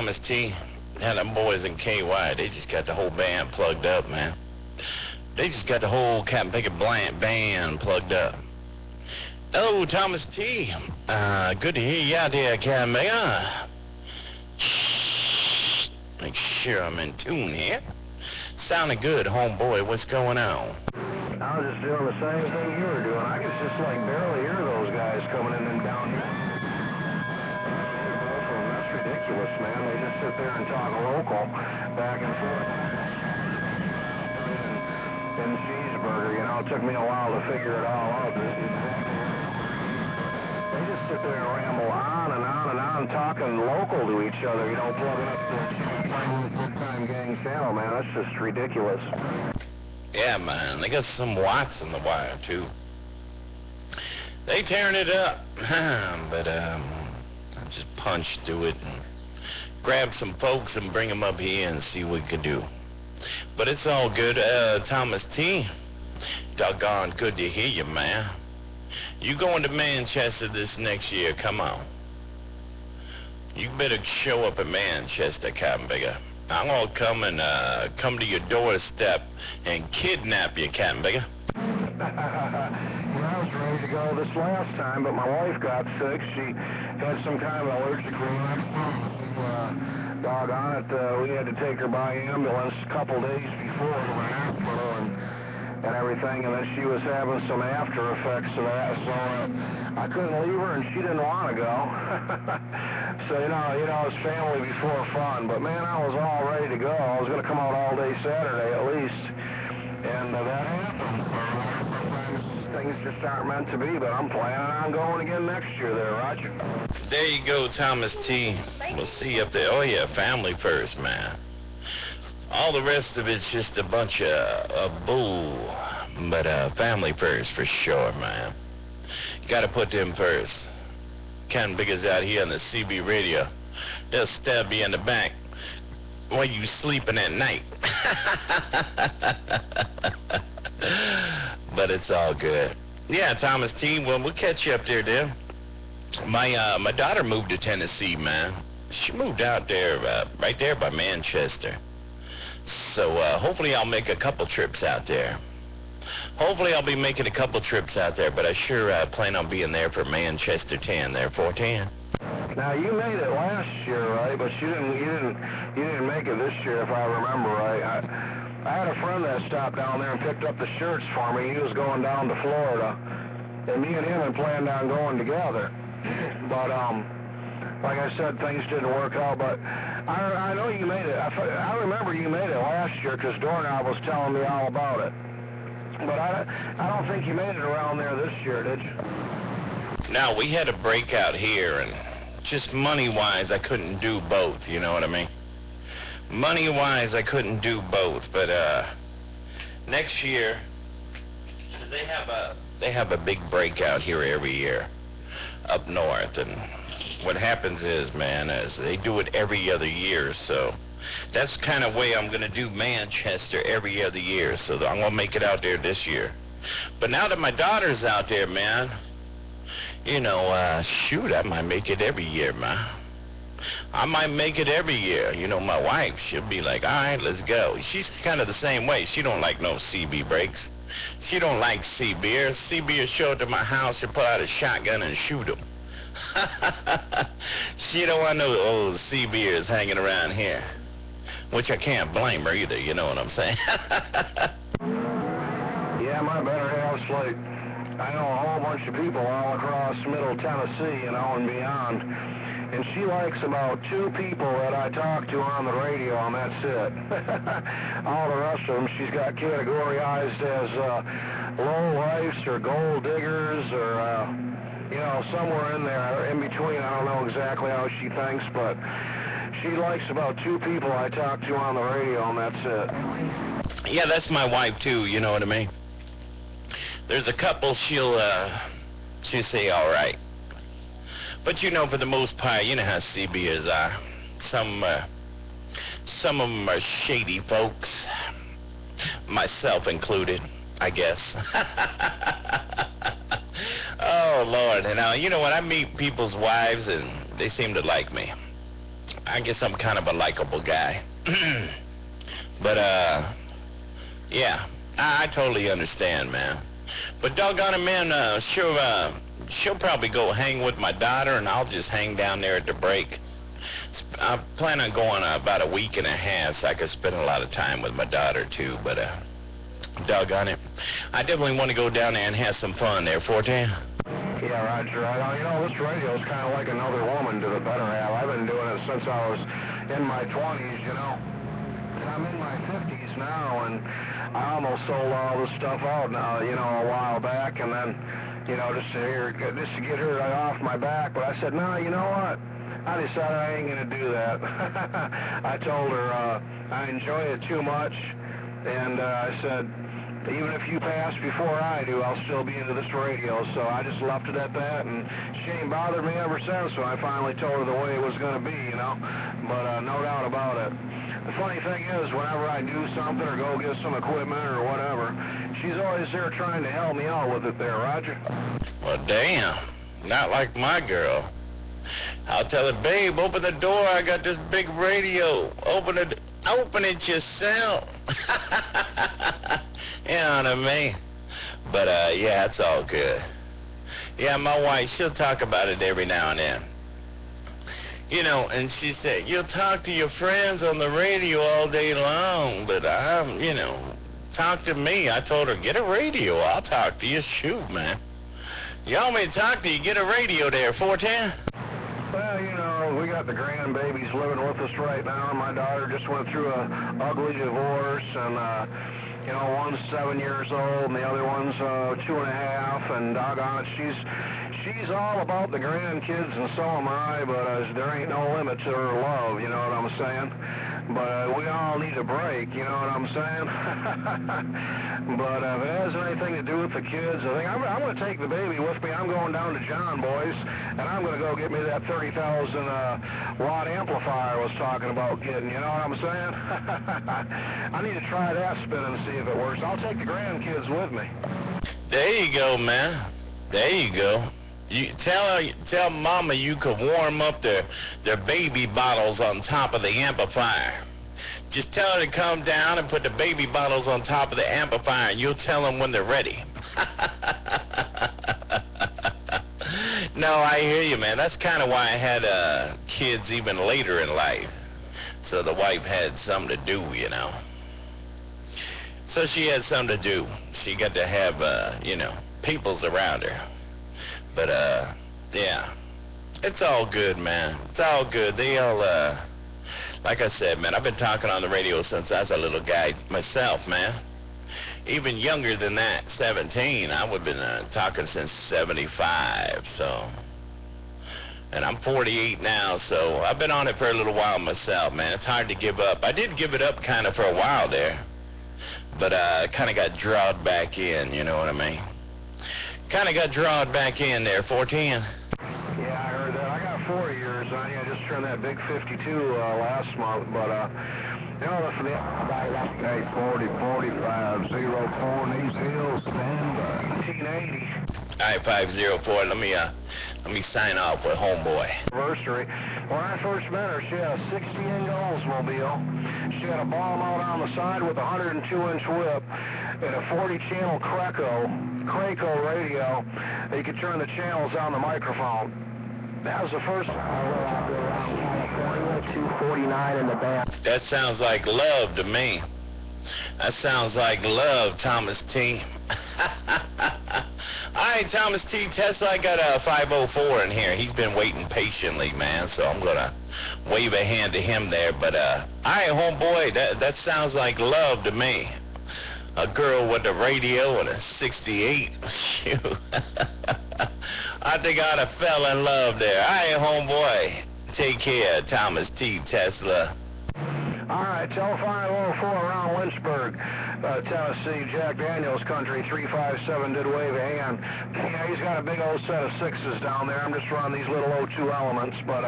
Thomas T. Yeah, them boys in KY, they just got the whole band plugged up, man. They just got the whole Captain Pickett band plugged up. Hello, Thomas T. Good to hear you out there, Captain Pickett. Make sure I'm in tune here. Sounding good, homeboy. What's going on? I was just doing the same thing you were doing. I could just like barely hear those guys coming in and down here. That's ridiculous, man. They just sit there and talk local back and forth. And cheeseburger, you know, it took me a while to figure it all out. They just sit there and ramble on and on and on, talking local to each other, you know, plugging up the Good Time Gang channel, man. That's just ridiculous. Yeah, man, they got some watts in the wire, too. They tearing it up. But, I just punch through it and grab some folks and bring them up here and see what we can do. But it's all good. Thomas T., doggone good to hear you, man. You going to Manchester this next year, come on. You better show up at Manchester, Captain Bigger. I'm gonna come and come to your doorstep and kidnap you, Captain Bigger. I was ready to go this last time, but my wife got sick. She had some kind of allergic reaction. Doggone it, we had to take her by ambulance a couple days before to the hospital and everything, and then she was having some after effects of that, so I couldn't leave her, and she didn't want to go. So, you know, it's family before fun, but man, I was all ready to go. I was going to come out all day Saturday at least, and that happened. Sometimes things just aren't meant to be, but I'm planning on going again next year there, Roger. There you go, Thomas T. We'll see you up there. Oh, yeah, family first, man. All the rest of it's just a bunch of bull, but family first for sure, man. Gotta put them first. Captain Bigger's out here on the CB radio. They'll stab you in the back while you sleeping at night. But it's all good. Yeah, Thomas T. Well, we'll catch you up there, dear. My daughter moved to Tennessee, man. She moved out there, right there by Manchester. So hopefully I'll make a couple trips out there. Hopefully I'll be making a couple trips out there, but I sure plan on being there for Manchester 10 there, 410. Now you made it last year, right? But you didn't make it this year, if I remember right. I had a friend that stopped down there and picked up the shirts for me. He was going down to Florida, and me and him had planned on going together. But like I said, things didn't work out, but I know you made it. I remember you made it last year because Doorknob was telling me all about it. But I don't think you made it around there this year, did you? No, we had a breakout here, and just money-wise, I couldn't do both, you know what I mean? Money-wise, I couldn't do both, but next year, they have a big breakout here every year up north, and what happens is, man, is they do it every other year, so that's the kind of way I'm going to do Manchester every other year, so I'm going to make it out there this year. But now that my daughter's out there, man, you know, shoot, I might make it every year, man. I might make it every year. You know, my wife, she'll be like, all right, let's go. She's kind of the same way. She don't like no CB breaks. She don't like CBers. CBers show up to my house, she'll pull out a shotgun and shoot them. She don't want no old CBers hanging around here. Which I can't blame her either, you know what I'm saying? Yeah, my better half's like, I know a whole bunch of people all across Middle Tennessee, you know, and beyond. And she likes about 2 people that I talk to on the radio, and that's it. All the rest of them, she's got categorized as low lifes or gold diggers or, you know, somewhere in there, in between. I don't know exactly how she thinks, but she likes about 2 people I talk to on the radio, and that's it. Yeah, that's my wife, too, you know what I mean? There's a couple she'll say, all right. But, you know, for the most part, you know how CBers are. Some of them are shady folks, myself included, I guess. Oh, Lord. And, you know, when I meet people's wives, and they seem to like me. I guess I'm kind of a likable guy. But, yeah, I totally understand, man. But doggone it, man, she'll probably go hang with my daughter, and I'll just hang down there at the break. I plan on going about a week and a half, so I could spend a lot of time with my daughter, too. But, doggone it, I definitely want to go down there and have some fun there, 410. Yeah, Roger. You know, this radio is kind of like another woman to the better half. I've been doing it since I was in my 20s, you know. I'm in my 50s now, and I almost sold all this stuff out now, you know, a while back, and then, you know, just to get her off my back. But I said, no, you know what? I decided I ain't going to do that. I told her I enjoy it too much, and I said, even if you pass before I do, I'll still be into this radio. So I just left it at that, and she ain't bothered me ever since when I finally told her the way it was going to be, you know. But no doubt about it. The funny thing is, whenever I do something or go get some equipment or whatever, she's always there trying to help me out with it there, Roger. Well, damn. Not like my girl. I'll tell her, babe, open the door. I got this big radio. Open it yourself. You know what I mean? But, yeah, it's all good. Yeah, my wife, she'll talk about it every now and then. You know, and she said, you'll talk to your friends on the radio all day long, but you know, talk to me. I told her, get a radio. I'll talk to you. Shoot, man. You want me to talk to you? Get a radio there, 410? Well, you know, we got the grandbabies living with us right now, and my daughter just went through a ugly divorce, and, you know, one's 7 years old, and the other one's 2.5, and doggone it, she's all about the grandkids, and so am I, but there ain't no limit to her love, you know what I'm saying? But we all need a break, you know what I'm saying? But if it has anything to do with the kids, I think I'm going to take the baby with me. I'm going down to John Boy's, and I'm going to go get me that 30,000 watt amplifier I was talking about getting, you know what I'm saying? I need to try that spin and see if it works. I'll take the grandkids with me. There you go, man. There you go. You tell Mama you could warm up their baby bottles on top of the amplifier. Just tell her to come down and put the baby bottles on top of the amplifier, and you'll tell them when they're ready. No, I hear you, man. That's kind of why I had kids even later in life, so the wife had something to do, you know. So she had something to do. She got to have, you know, peoples around her. But, yeah, it's all good, man. It's all good. They all, like I said, man, I've been talking on the radio since I was a little guy myself, man. Even younger than that, 17. I would have been talking since 75, so. And I'm 48 now, so I've been on it for a little while myself, man. It's hard to give up. I did give it up kind of for a while there, but I kind of got drawed back in, you know what I mean? Kind of got drawn back in there, 410. Yeah, I heard that. I got 4 years on you. I just turned that big 52 last month, but, you know, for the... Hey, 40, 45, 04, East Hills, stand by. 1880. All right, 504. Let me sign off with homeboy. Anniversary. When I first met her, she had a 60-inch Oldsmobile. She had a ball mount on the side with a 102-inch whip and a 40-channel Craco radio. You could turn the channels on the microphone. That was the first time I went around California, 249 in the band. That sounds like love to me. That sounds like love, Thomas T. All right, Thomas T. Tesla, I got a 504 in here. He's been waiting patiently, man, so I'm going to wave a hand to him there. But, all right, homeboy, that sounds like love to me. A girl with a radio and a 68. Shoot. I think I'd have fell in love there. All right, homeboy. Take care, Thomas T. Tesla. All right, tell 504 around Lynchburg, Tennessee, Jack Daniels Country, 357 did wave a hand. Yeah, he's got a big old set of 6s down there. I'm just running these little 02 elements, but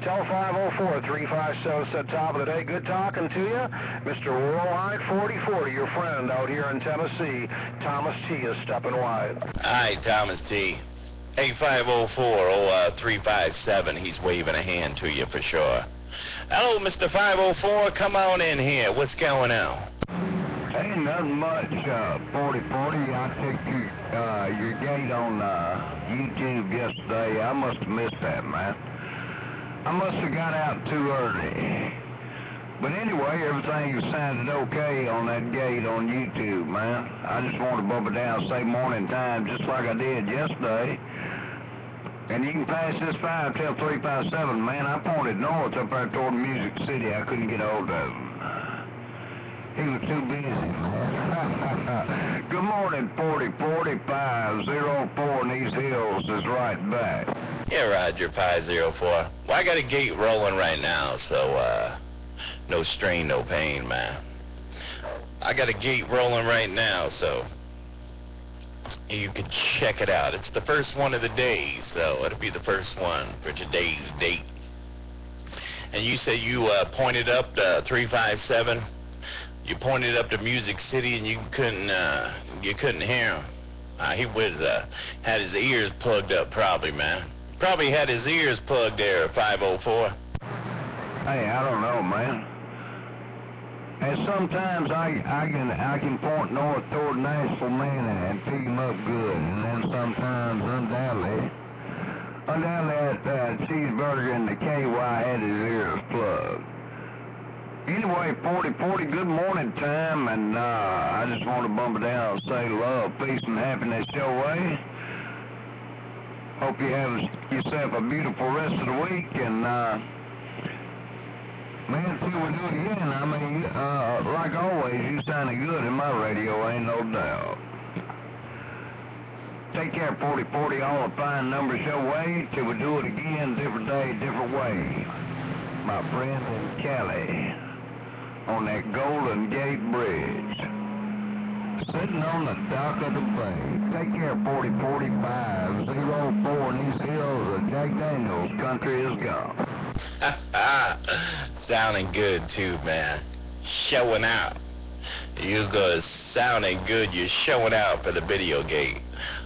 tell 504 357 said top of the day. Good talking to you. Mr. Worldwide 4040, your friend out here in Tennessee. Thomas T. is stepping wide. All right, Thomas T. 8504 357, he's waving a hand to you for sure. Hello, Mr. 504. Come on in here. What's going on? Ain't nothing much, 4040. I checked your gate on YouTube yesterday. I must have missed that, man. I must have got out too early. But anyway, everything sounded okay on that gate on YouTube, man. I just wanted to bump it down and say morning time just like I did yesterday. And you can pass this 5-357, man. I pointed north up there toward Music City. I couldn't get hold of him. He was too busy, man. Good morning, 404504 in these hills is right back. Yeah, Roger, Pi 04. Well, I got a gate rolling right now, so, no strain, no pain, man. I got a gate rolling right now, so you can check it out. It's the first one of the day, so it'll be the first one for today's date. And you said you pointed up to 357. You pointed up to Music City, and you couldn't hear him. He was had his ears plugged up, probably, man. Probably had his ears plugged there, 504. Hey, I don't know, man. And sometimes I can point north toward Nashville, man, and pick him up good. And then sometimes, undoubtedly that cheeseburger in the KY had his ears plugged. Anyway, 4040, good morning time, and I just want to bump it down and say love, peace, and happiness your way. Hope you have yourself a beautiful rest of the week, and man, till we do it again. I mean, like always, you sounded good in my radio, ain't no doubt. Take care, 4040, all the fine numbers your way. Till we do it again, different day, different way. My friend in Cali, on that Golden Gate Bridge, sitting on the dock of the bay. Take care, 404504 in these hills of Jack Daniels country is gone. Sounding good too, man. Showing out. You go sounding good. You're showing out for the video gate.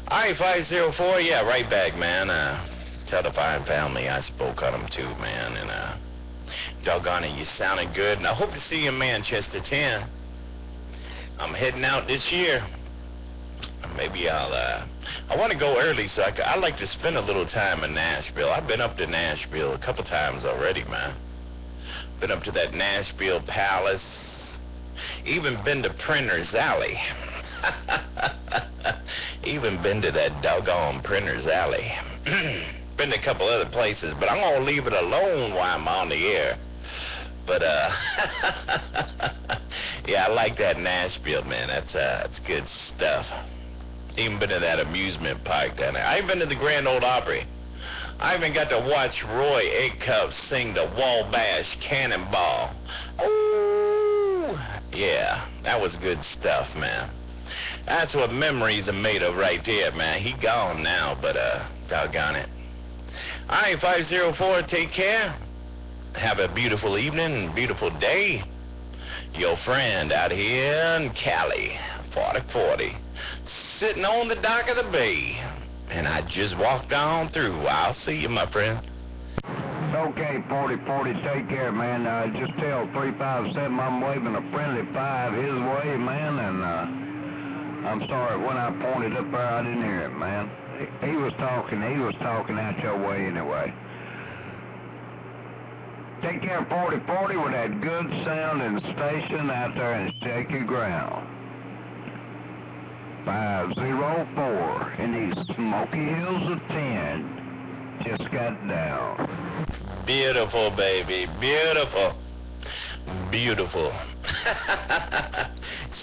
All right, 504. Yeah, right back, man. Tell the fine family I spoke on them too, man. And doggone it, you sounding good. And I hope to see you in Manchester, Tenn. I'm heading out this year. Maybe I want to go early, so I like to spend a little time in Nashville. I've been up to Nashville a couple times already, man. Been up to that Nashville Palace. Even been to Printer's Alley. Even been to that doggone Printer's Alley. Been to a couple other places, but I'm going to leave it alone while I'm on the air. But, yeah, I like that Nashville, man. That's good stuff. Even been to that amusement park down there. I ain't been to the Grand Ole Opry. I even got to watch Roy Acuff sing the Wabash Cannonball. Ooh, yeah, that was good stuff, man. That's what memories are made of right there, man. He gone now, but, doggone it. All right, 504, take care. Have a beautiful evening and beautiful day. Your friend out here in Cali, 4040, sitting on the dock of the bay. And I just walked on through. I'll see you, my friend. Okay, 4040, take care, man. Just tell 357 I'm waving a friendly 5 his way, man, and I'm sorry, when I pointed up there, I didn't hear it, man. He was talking out your way anyway. Take care, 4040, with that good sounding station out there in shaky ground. 504 in these smoky hills of Tenn. Just got down. Beautiful, baby. Beautiful. Beautiful.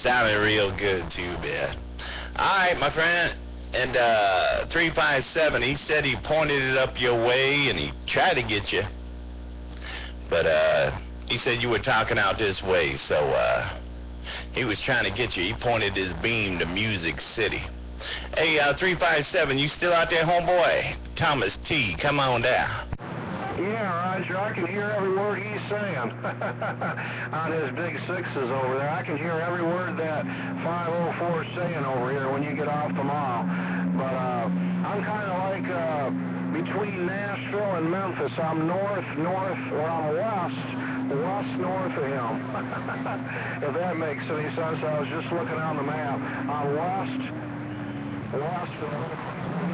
Sounded real good, too, man. All right, my friend. And 357, he said he pointed it up your way, and he tried to get you. But he said you were talking out this way, so he was trying to get you. He pointed his beam to Music City. Hey, 357, you still out there, homeboy? Thomas T, come on down. Yeah, Roger, I can hear every word he's saying on his big sixes over there. I can hear every word that 504 is saying over here when you get off the mall. But I'm kind of like between Nashville and Memphis. I'm north, or I'm west north of him. If that makes any sense. I was just looking on the map. I'm west north of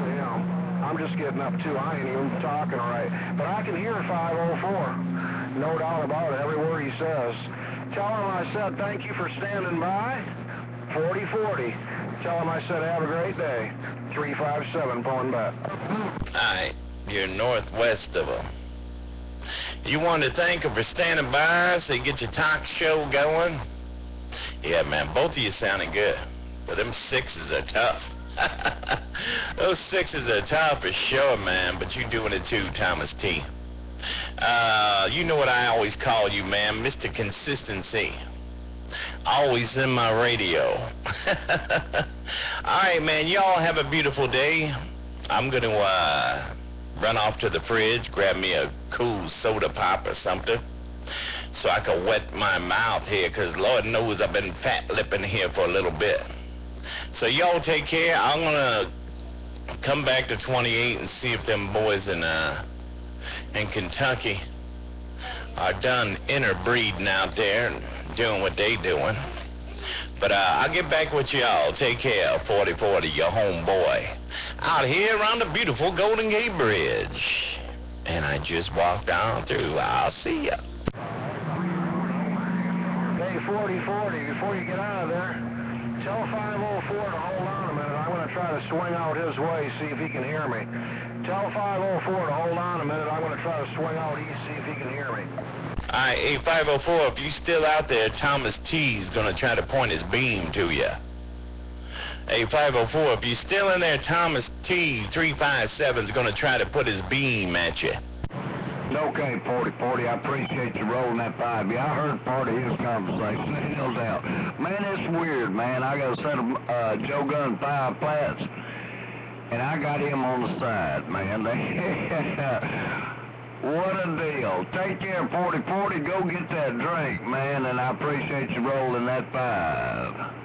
him. I'm just getting up too. I ain't even talking right. But I can hear 504. No doubt about it. Every word he says. Tell him I said thank you for standing by. 4040. Tell him I said have a great day. 357 pulling back. Alright, you're northwest of him. You want to thank him for standing by so you get your talk show going? Yeah, man, both of you sounded good. But them sixes are tough. Those sixes are tough for sure, man. But you doing it too, Thomas T. You know what I always call you, man, Mr. Consistency. Always in my radio. Alright, man, y'all have a beautiful day. I'm going to run off to the fridge, grab me a cool soda pop or something so I can wet my mouth here, because Lord knows I've been fat-lipping here for a little bit. So y'all take care. I'm going to come back to 28 and see if them boys in Kentucky are done interbreeding out there and doing what they doing. But I'll get back with y'all. Take care. 4040, your homeboy, out here around the beautiful Golden Gate Bridge. And I just walked on through. I'll see ya. Hey, 4040, before you get out of there, tell 504 to hold on a minute. I'm going to try to swing out his way, see if he can hear me. Tell 504 to hold on a minute. I'm going to try to swing out east, see if he can hear me. All right, hey, 504, if you still out there, Thomas T's going to try to point his beam to you. Hey, 504, if you're still in there, Thomas T, 357 is going to try to put his beam at you. Okay, 4040, I appreciate you rolling that 5. Yeah, I heard part of his conversation. No doubt. Man, it's weird, man. I got a set of Joe Gun 5 plats, and I got him on the side, man. What a deal. Take care, 4040. Go get that drink, man, and I appreciate you rolling that 5.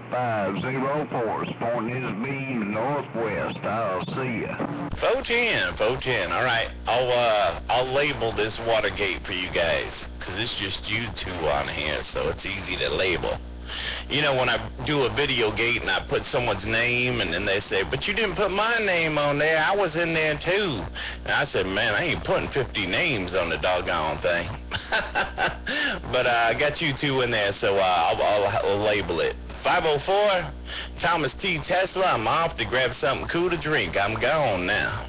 504 is pointing his beam northwest. I'll see ya. 410. All right, I'll label this Watergate for you guys, because it's just you two on here, so it's easy to label. You know, when I do a video gate and I put someone's name and then they say, but you didn't put my name on there, I was in there too. And I said, man, I ain't putting 50 names on the doggone thing. But I got you two in there, so I'll label it. 504, Thomas T. Tesla, I'm off to grab something cool to drink. I'm gone now.